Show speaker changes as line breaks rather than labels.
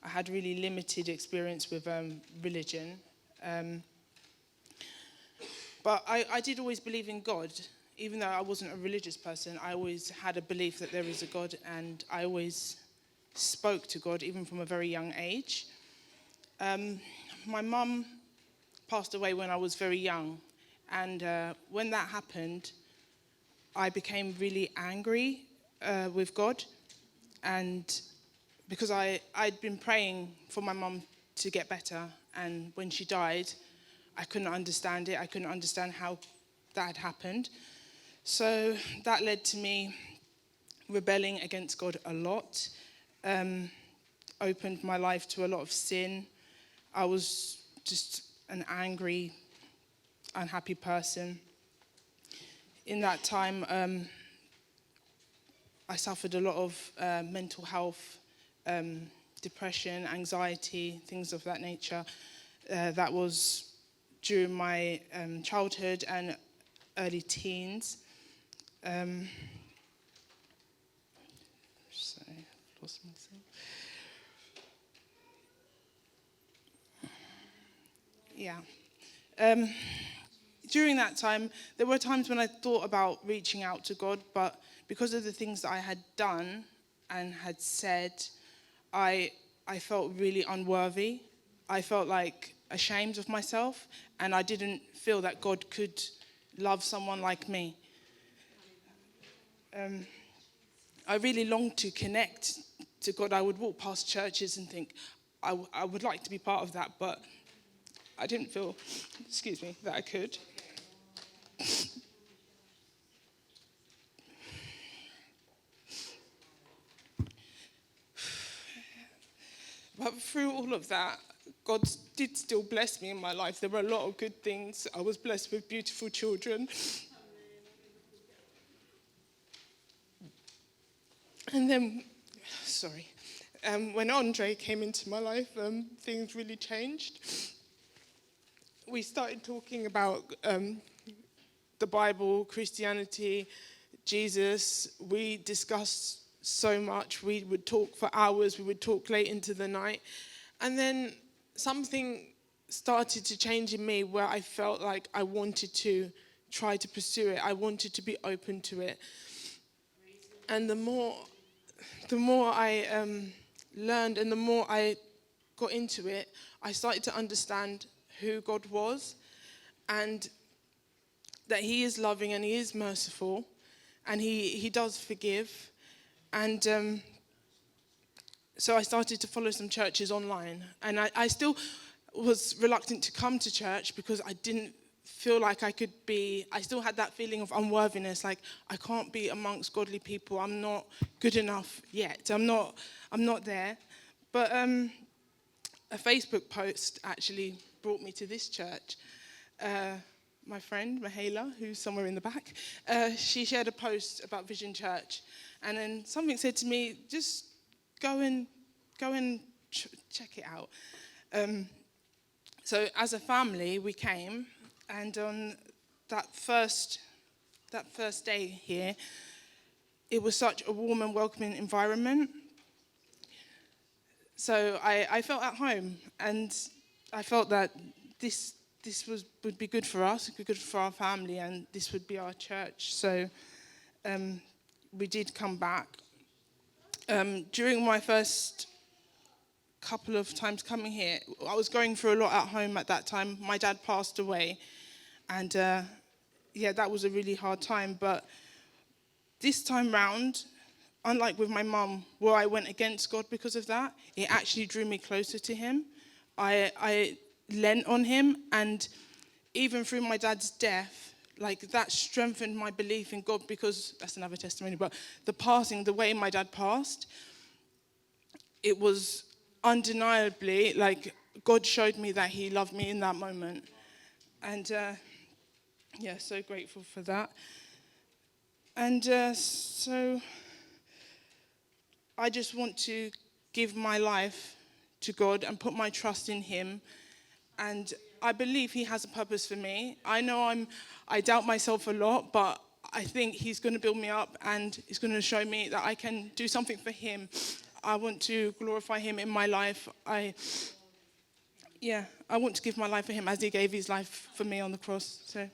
I had really limited experience with religion. But I did always believe in God. Even though I wasn't a religious person, I always had a belief that there is a God, and I always spoke to God, even from a very young age. My mum passed away when I was very young, and when that happened, I became really angry with God, and because I'd been praying for my mum to get better, and when she died, I couldn't understand it. I couldn't understand how that had happened. So that led to me rebelling against God a lot, opened my life to a lot of sin. I was just an angry, unhappy person. In that time, I suffered a lot of mental health, depression, anxiety, things of that nature. That was during my childhood and early teens. So, lost myself. Yeah. During that time, there were times when I thought about reaching out to God, but because of the things that I had done and had said, I felt really unworthy. I felt like ashamed of myself, and I didn't feel that God could love someone like me. I really longed to connect to God. I would walk past churches and think, I would like to be part of that, but I didn't feel, that I could. But through all of that, God did still bless me in my life. There were a lot of good things. I was blessed with beautiful children. And then, when Andre came into my life, things really changed. We started talking about the Bible, Christianity, Jesus. We discussed so much. We would talk for hours. We would talk late into the night. And then something started to change in me where I felt like I wanted to try to pursue it. I wanted to be open to it. And the more I learned and the more I got into it, I started to understand who God was, and that he is loving and he is merciful, and he does forgive. And so I started to follow some churches online, and I still was reluctant to come to church because I didn't feel like I still had that feeling of unworthiness, like I can't be amongst godly people. I'm not good enough yet. I'm not there. But a Facebook post actually brought me to this church. My friend, Mahela, who's somewhere in the back, she shared a post about Vision Church. And then something said to me, just go and check it out. So as a family, we came, and on that first day here, it was such a warm and welcoming environment. So I felt at home, and I felt that this would be good for us, it would be good for our family, and this would be our church. So we did come back. During my first couple of times coming here, I was going through a lot at home at that time. My dad passed away, and that was a really hard time. But this time round, unlike with my mum, where I went against God because of that, it actually drew me closer to him. I lent on him, and even through my dad's death, like that strengthened my belief in God, because that's another testimony, but the way my dad passed, it was undeniably, like God showed me that he loved me in that moment. And so grateful for that. And so I just want to give my life to God and put my trust in him. And I believe he has a purpose for me. I know I doubt myself a lot, but I think he's going to build me up, and he's going to show me that I can do something for him. I want to glorify him in my life. I want to give my life for him as he gave his life for me on the cross. So.